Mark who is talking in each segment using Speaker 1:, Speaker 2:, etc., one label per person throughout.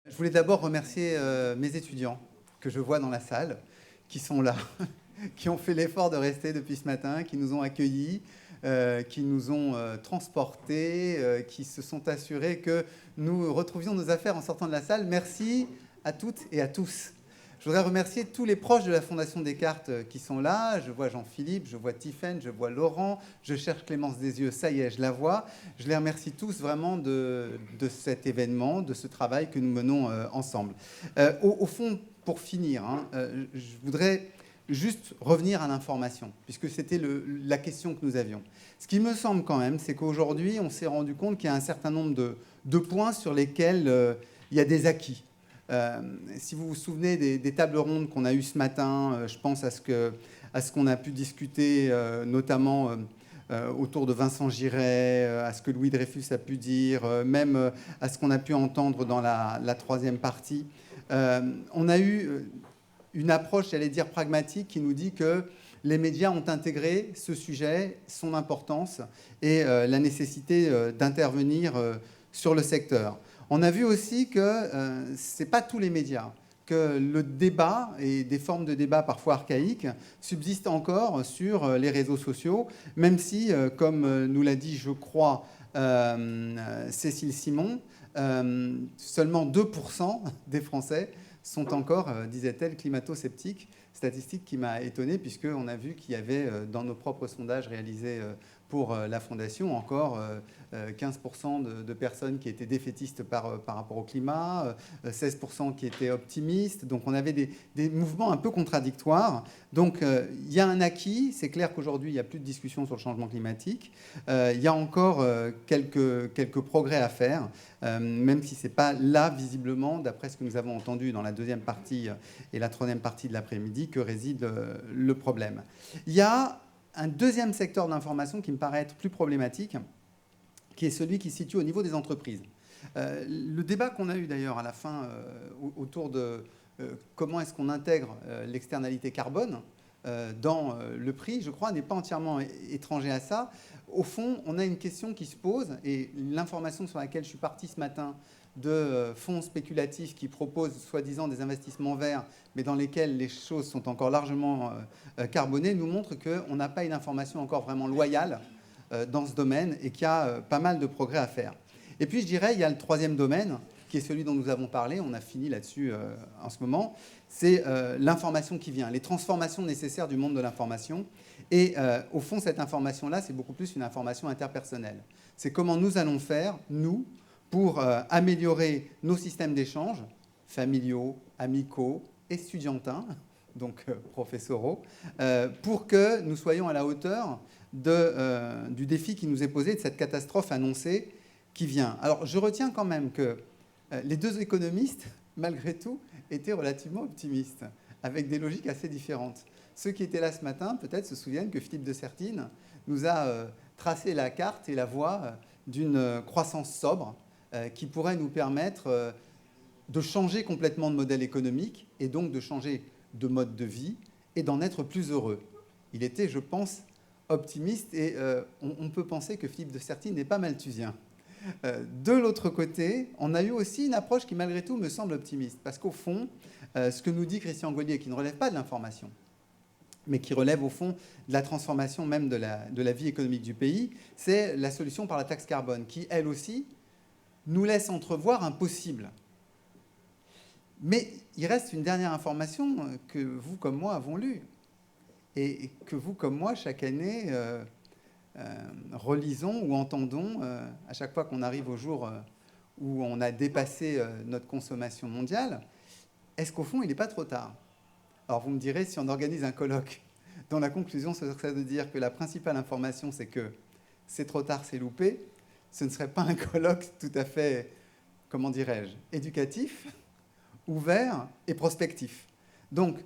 Speaker 1: Je voulais d'abord remercier mes étudiants que je vois dans la salle, qui sont là, qui ont fait l'effort de rester depuis ce matin, qui nous ont accueillis, qui nous ont transportés, qui se sont assurés que nous retrouvions nos affaires en sortant de la salle. Merci à toutes et à tous. Je voudrais remercier tous les proches de la Fondation Descartes qui sont là. Je vois Jean-Philippe, je vois Tiffaine, je vois Laurent, je cherche Clémence Desieux, ça y est, je la vois. Je les remercie tous vraiment de cet événement, de ce travail que nous menons ensemble. Au fond, pour finir, je voudrais juste revenir à l'information, puisque c'était la question que nous avions. Ce qui me semble quand même, c'est qu'aujourd'hui, on s'est rendu compte qu'il y a un certain nombre de points sur lesquels il y a des acquis. Si vous vous souvenez des tables rondes qu'on a eues ce matin, je pense à ce qu'on a pu discuter, notamment autour de Vincent Giret, à ce que Louis Dreyfus a pu dire, même à ce qu'on a pu entendre dans la troisième partie. On a eu une approche, j'allais dire, pragmatique qui nous dit que les médias ont intégré ce sujet, son importance et la nécessité d'intervenir sur le secteur. On a vu aussi que ce n'est pas tous les médias, que le débat et des formes de débat parfois archaïques subsistent encore sur les réseaux sociaux, même si, comme nous l'a dit, je crois, Cécile Simon, seulement 2% des Français sont encore, disait-elle, climato-sceptiques. Statistique qui m'a étonné, puisqu'on a vu qu'il y avait, dans nos propres sondages réalisés pour la Fondation, encore 15% de personnes qui étaient défaitistes par rapport au climat, 16% qui étaient optimistes. Donc on avait des mouvements un peu contradictoires. Donc il y a un acquis. C'est clair qu'aujourd'hui, il n'y a plus de discussion sur le changement climatique. Il y a encore quelques progrès à faire, même si ce n'est pas là, visiblement, d'après ce que nous avons entendu dans la deuxième partie et la troisième partie de l'après-midi, que réside le problème. Il y a un deuxième secteur d'information qui me paraît être plus problématique, qui est celui qui se situe au niveau des entreprises. Le débat qu'on a eu d'ailleurs à la fin autour de comment est-ce qu'on intègre l'externalité carbone dans le prix, je crois, n'est pas entièrement étranger à ça. Au fond, on a une question qui se pose, et l'information sur laquelle je suis parti ce matin de fonds spéculatifs qui proposent soi-disant des investissements verts, mais dans lesquels les choses sont encore largement carbonées, nous montre qu'on n'a pas une information encore vraiment loyale dans ce domaine et qu'il y a pas mal de progrès à faire. Et puis je dirais, il y a le troisième domaine, qui est celui dont nous avons parlé, on a fini là-dessus en ce moment, c'est l'information qui vient, les transformations nécessaires du monde de l'information. Et au fond, cette information-là, c'est beaucoup plus une information interpersonnelle. C'est comment nous allons faire, nous, pour améliorer nos systèmes d'échange, familiaux, amicaux, estudiantins, donc professoraux, pour que nous soyons à la hauteur du défi qui nous est posé, de cette catastrophe annoncée qui vient. Alors, je retiens quand même que les deux économistes, malgré tout, étaient relativement optimistes, avec des logiques assez différentes. Ceux qui étaient là ce matin, peut-être, se souviennent que Philippe de Sertine nous a tracé la carte et la voie d'une croissance sobre qui pourrait nous permettre de changer complètement de modèle économique et donc de changer de mode de vie et d'en être plus heureux. Il était, je pense, optimiste et on peut penser que Philippe de Sertine n'est pas malthusien. De l'autre côté, on a eu aussi une approche qui, malgré tout, me semble optimiste. Parce qu'au fond, ce que nous dit Christian Gaulier, qui ne relève pas de l'information, mais qui relève au fond de la transformation même de la vie économique du pays, c'est la solution par la taxe carbone, qui, elle aussi, nous laisse entrevoir un possible. Mais il reste une dernière information que vous, comme moi, avons lue. Et que vous, comme moi, chaque année, relisons ou entendons à chaque fois qu'on arrive au jour où on a dépassé notre consommation mondiale. Est-ce qu'au fond, il n'est pas trop tard? Alors vous me direz, si on organise un colloque dont la conclusion serait de dire que la principale information, c'est que c'est trop tard, c'est loupé, ce ne serait pas un colloque tout à fait, comment dirais-je, éducatif, ouvert et prospectif. Donc,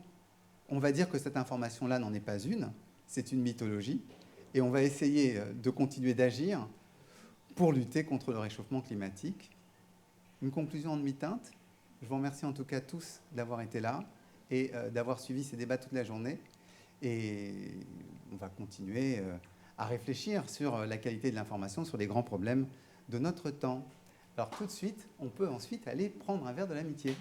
Speaker 1: on va dire que cette information-là n'en est pas une, c'est une mythologie, et on va essayer de continuer d'agir pour lutter contre le réchauffement climatique. Une conclusion en demi-teinte. Je vous remercie en tout cas tous d'avoir été là et d'avoir suivi ces débats toute la journée. Et on va continuer à réfléchir sur la qualité de l'information, sur les grands problèmes de notre temps. Alors tout de suite, on peut ensuite aller prendre un verre de l'amitié.